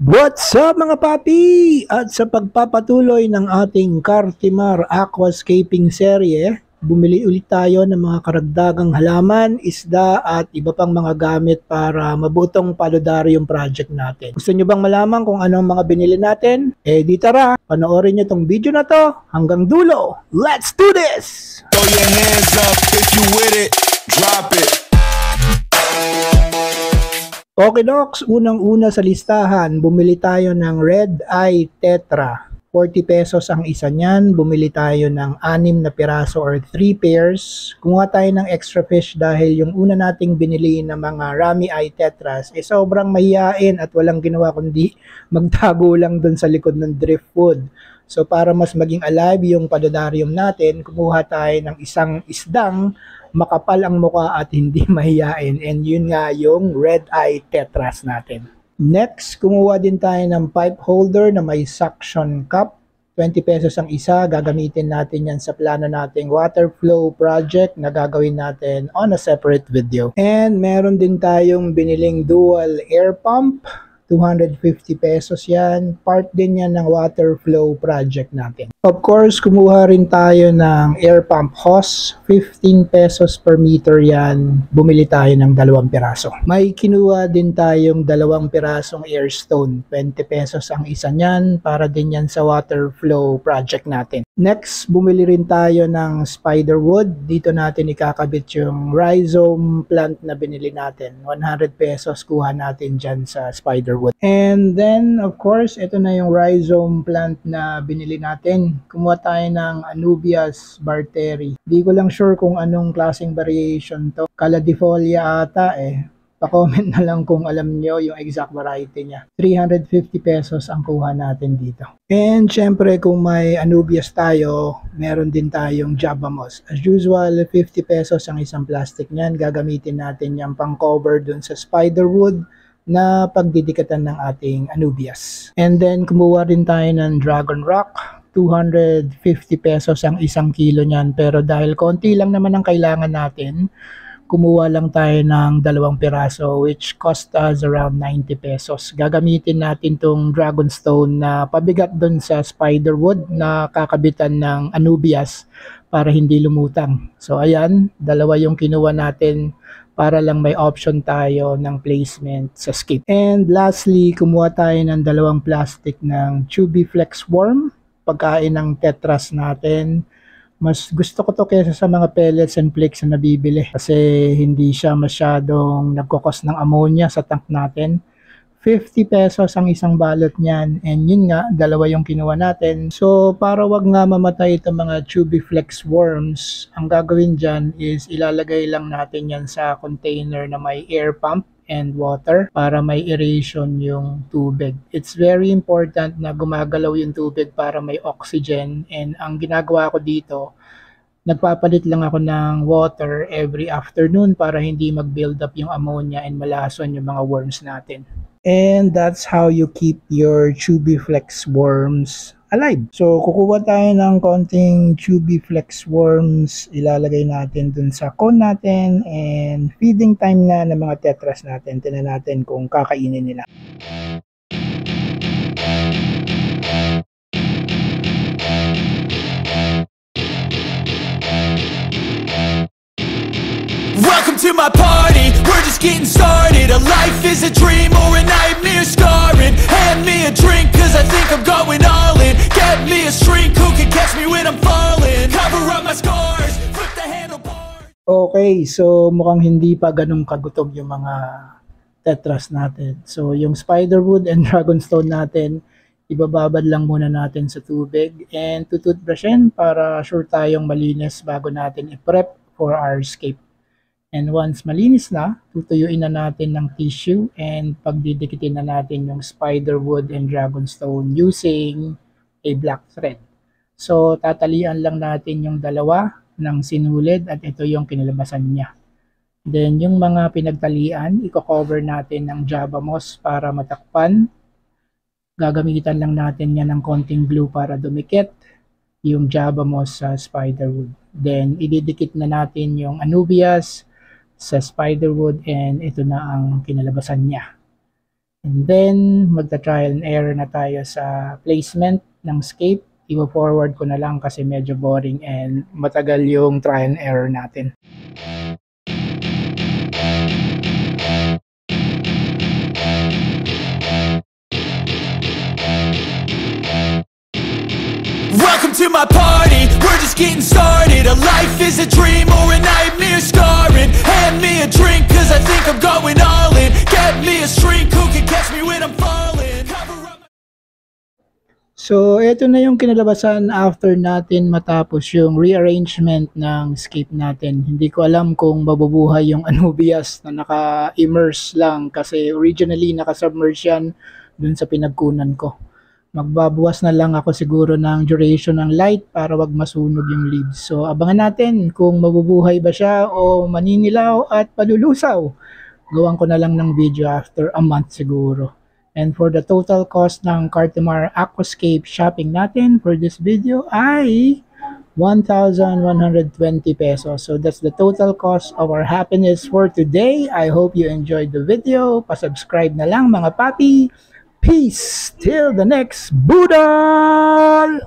What's up mga papi? At sa pagpapatuloy ng ating Cartimar Aquascaping serye, bumili ulit tayo ng mga karagdagang halaman, isda at iba pang mga gamit para mabutong paludarium project natin. Gusto nyo bang malaman kung anong mga binili natin? Di tara, panoorin nyo tong video na to hanggang dulo. Let's do this! Throw your hands up if you with it, drop it. Okay docs, unang-una sa listahan, bumili tayo ng Red Eye Tetra. 40 pesos ang isa niyan, bumili tayo ng 6 na piraso or 3 pairs. Kumuha tayo ng extra fish dahil yung una nating binili na mga Rami Eye Tetras sobrang mahihain at walang ginawa kundi magtago lang dun sa likod ng driftwood. So para mas maging alive yung paludarium natin, kumuha tayo ng isang isdang makapal ang muka at hindi mahiyain, and yun nga yung Red Eye Tetras natin. Next, kumuha din tayo ng pipe holder na may suction cup. 20 pesos ang isa, gagamitin natin yan sa plano nating water flow project na gagawin natin on a separate video. And meron din tayong biniling dual air pump. 250 pesos yan. Part din yan ng water flow project natin. Of course, kumuha rin tayo ng air pump hose. 15 pesos per meter yan. Bumili tayo ng 2 piraso. May kinuha din tayong 2 pirasong air stone. 20 pesos ang isa niyan. Para din yan sa water flow project natin. Next, bumili rin tayo ng spiderwood. Dito natin ikakabit yung rhizome plant na binili natin. 100 pesos kuha natin dyan sa spiderwood. And then, of course, ito na yung rhizome plant na binili natin. Kumuha tayo ng Anubias barteri. Di ko lang sure kung anong klaseng variation to. Caladifolia ata eh. Pa-comment na lang kung alam nyo yung exact variety niya. 350 pesos ang kuha natin dito. And syempre kung may Anubias tayo, meron din tayong Java moss. As usual, 50 pesos ang isang plastic niyan. Gagamitin natin yung pang-cover dun sa spiderwood na pagdidikatan ng ating Anubias. And then kumuha rin tayo ng Dragon Rock. 250 pesos ang isang kilo niyan, pero dahil konti lang naman ang kailangan natin, kumuha lang tayo ng 2 piraso which cost us around 90 pesos. Gagamitin natin tong Dragonstone na pabigat dun sa spiderwood na kakabitan ng Anubias para hindi lumutang. So ayan, 2 yung kinuha natin para lang may option tayo ng placement sa skip. And lastly, kumuha tayo ng 2 plastic ng Chubby Flex Worm, pagkain ng tetras natin. Mas gusto ko to kaysa sa mga pellets and flakes na nabibili kasi hindi siya masyadong nagkukos ng ammonia sa tank natin. 50 pesos ang isang balot niyan, and yun nga, 2 yung kinuha natin. So para wag nga mamatay itong mga Chubby Flex worms, ang gagawin dyan is ilalagay lang natin yan sa container na may air pump and water para may aeration yung tubig. It's very important na gumagalaw yung tubig para may oxygen, and ang ginagawa ko dito, nagpapalit lang ako ng water every afternoon para hindi mag-build up yung ammonia and malason yung mga worms natin. And that's how you keep your Chubby Flex worms alive. So, kukuha tayo ng konting Chubby Flex worms, ilalagay natin dun sa cone natin, and feeding time na ng mga tetras natin. Tingnan natin kung kakainin nila. Welcome to my party, we're just getting started. A life is a dream or a nightmare scarring. Hand me a drink cause I think I'm going all in. Get me a shrink who can catch me when I'm falling. Cover up my scars, flip the handlebars. Okay, so mukhang hindi pa ganun kagutom yung mga tetras natin. So yung spiderwood and dragonstone natin, ibababad lang muna natin sa tubig and tututbrushin para sure tayong malinis bago natin i-prep for our escape. And once malinis na, tutuyuin na natin ng tissue and pagdidikitin na natin yung spiderwood and dragonstone using a black thread. So tatalian lang natin yung 2 ng sinulid at ito yung kinalabasan niya. Then yung mga pinagtalian, i-cover natin ng Java moss para matakpan. Gagamitan lang natin yan ng konting glue para dumikit yung Java moss sa spiderwood. Then ididikit na natin yung Anubias sa spiderwood, and ito na ang kinalabasan niya. And then, magta-trial and error na tayo sa placement ng scape. I-forward ko na lang kasi medyo boring and matagal yung trial and error natin. Welcome to my party, we're just getting started. A life is a dream or a nightmare scarring. Hand me a drink cause I think I'm going all in. Get me a shrink who can catch me when I'm falling. So, ito na yung kinalabasan after natin matapos yung rearrangement ng scape natin. Hindi ko alam kung mabubuhay yung Anubias na naka-immerse lang kasi originally naka-submerge yan dun sa pinagkunan ko. Magbabawas na lang ako siguro ng duration ng light para wag masunog yung leaves. So, abangan natin kung mabubuhay ba siya o maninilaw at palulusaw. Gawan ko na lang ng video after a month siguro. And for the total cost ng Cartimar Aquascape shopping natin for this video ay 1,120 pesos. So that's the total cost of our happiness for today. I hope you enjoyed the video. Pa-subscribe na lang mga papi. Peace till the next Boodle!